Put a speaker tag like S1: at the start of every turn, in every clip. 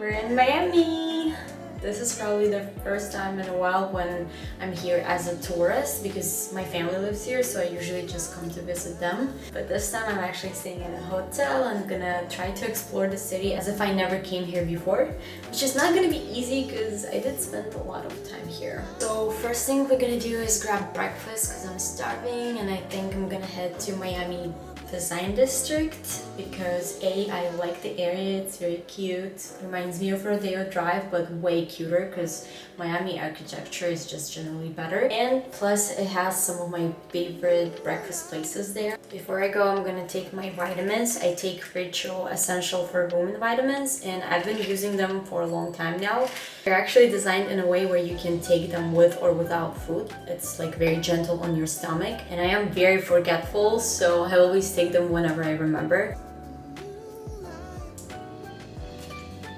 S1: We're in Miami! This is probably the first time in a while when I'm here as a tourist because my family lives here, so I usually just come to visit them. But this time I'm actually staying in a hotel. I'm gonna try to explore the city as if I never came here before, which is not gonna be easy because I did spend a lot of time here. So first thing we're gonna do is grab breakfast because I'm starving, and I think I'm gonna head to Miami Design District because I like the area. It's very cute. Reminds me of Rodeo Drive, but way cuter because Miami architecture is just generally better, and plus it has some of my favorite breakfast places there. Before I go, I'm gonna take my vitamins. I take Ritual Essential for Women vitamins, and I've been using them for a long time now. They're actually designed in a way where you can take them with or without food. It's like very gentle on your stomach, and I am very forgetful, so I always take them whenever I remember.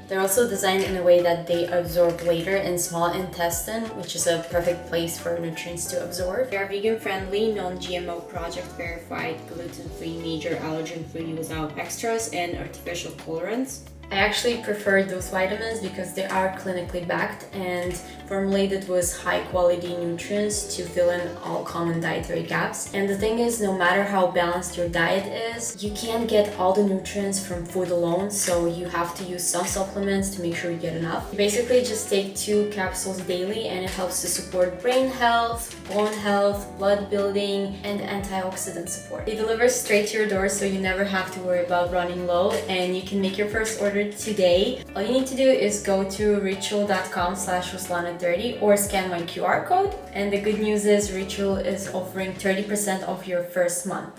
S1: They're also designed in a way that they absorb later in small intestine, which is a perfect place for nutrients to absorb. They are vegan friendly, non-GMO, project verified, gluten-free, major allergen-free without extras and artificial colorants. I actually prefer those vitamins because they are clinically backed and formulated with high quality nutrients to fill in all common dietary gaps. And the thing is, no matter how balanced your diet is, you can't get all the nutrients from food alone, so you have to use some supplements to make sure you get enough. You basically just take 2 capsules daily, and it helps to support brain health, bone health, blood building, and antioxidant support. They deliver straight to your door, so you never have to worry about running low, and you can make your first order today. All you need to do is go to ritual.com/Ruslana30 or scan my QR code. And the good news is Ritual is offering 30% off your first month.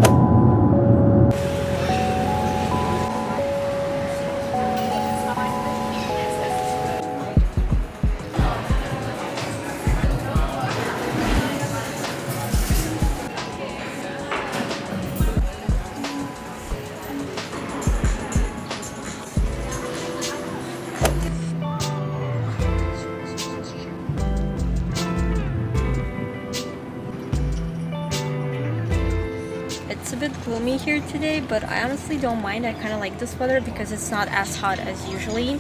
S1: It's a bit gloomy here today, but I honestly don't mind. I kind of like this weather because it's not as hot as usually,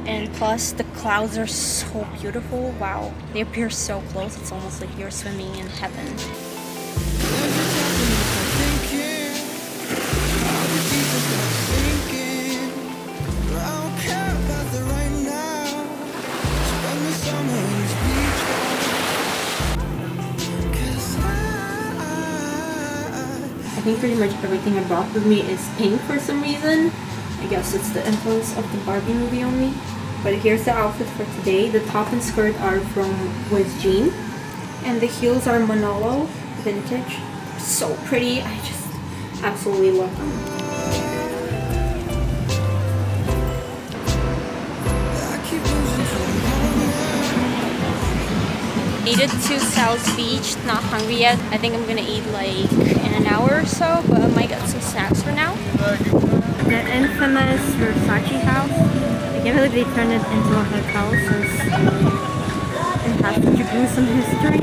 S1: and plus the clouds are so beautiful. Wow, they appear so close. It's almost like you're swimming in heaven. I think pretty much everything I brought with me is pink for some reason. I guess it's the influence of the Barbie movie on me. But here's the outfit for today. The top and skirt are from Wiz Jean, and the heels are Manolo vintage. So pretty. I just absolutely love them. Made it to South Beach, not hungry yet. I think I'm gonna eat like in an hour or so, but I might get some snacks for now. The infamous Versace house. I can't believe they turned it into a hotel since it has such a gruesome history.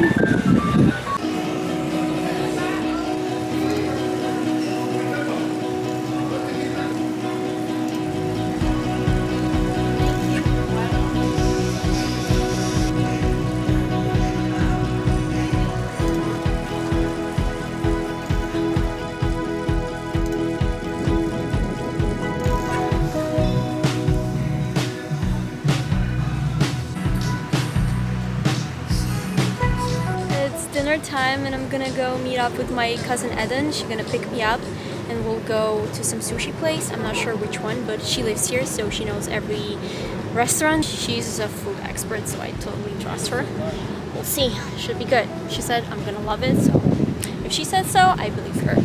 S1: Dinner time, and I'm gonna go meet up with my cousin Eden. She's gonna pick me up and we'll go to some sushi place. I'm not sure which one, but she lives here, so she knows every restaurant. She's a food expert, so I totally trust her. We'll see. Should be good. She said I'm gonna love it, so if she said so, I believe her.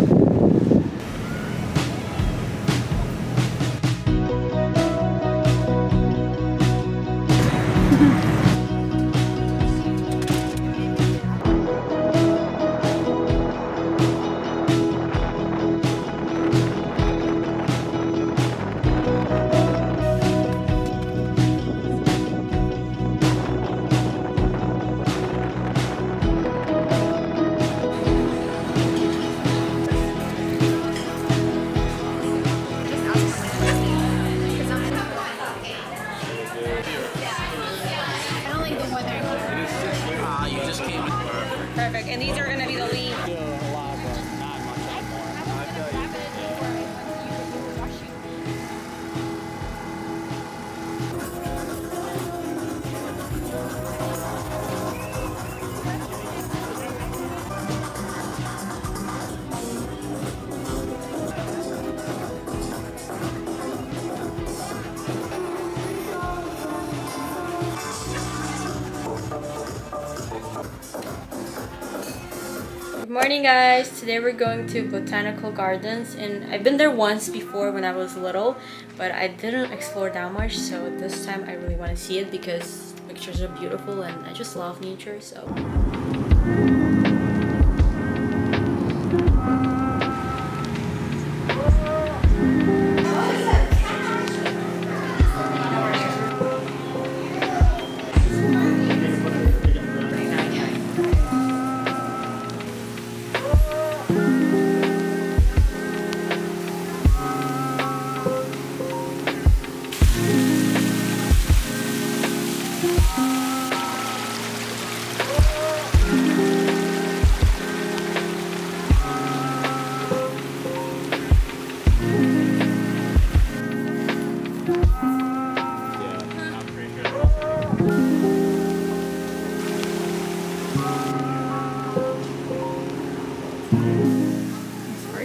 S1: morning, guys. Today we're going to botanical gardens, and I've been there once before when I was little, but I didn't explore that much, so this time I really want to see it because the pictures are beautiful and I just love nature. So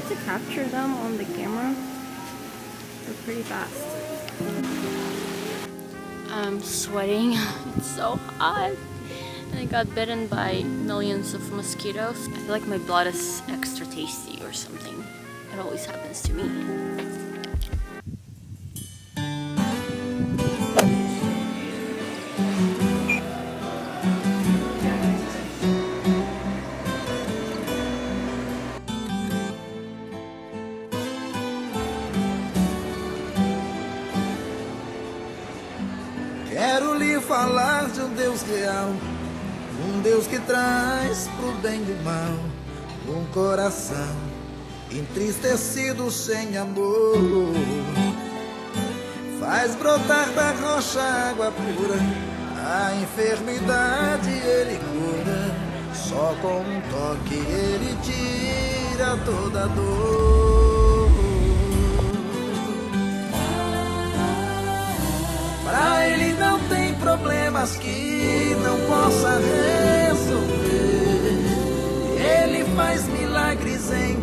S1: to capture them on the camera. They're pretty fast. I'm sweating. It's so hot. And I got bitten by millions of mosquitoes. I feel like my blood is extra tasty or something. It always happens to me.
S2: Quero lhe falar de Deus real, Deus que traz pro bem e do mal, coração entristecido sem amor, faz brotar da rocha água pura, a enfermidade ele cura, só com toque ele tira toda dor. Pra ele não tem problemas que não possa resolver. Ele faz milagres em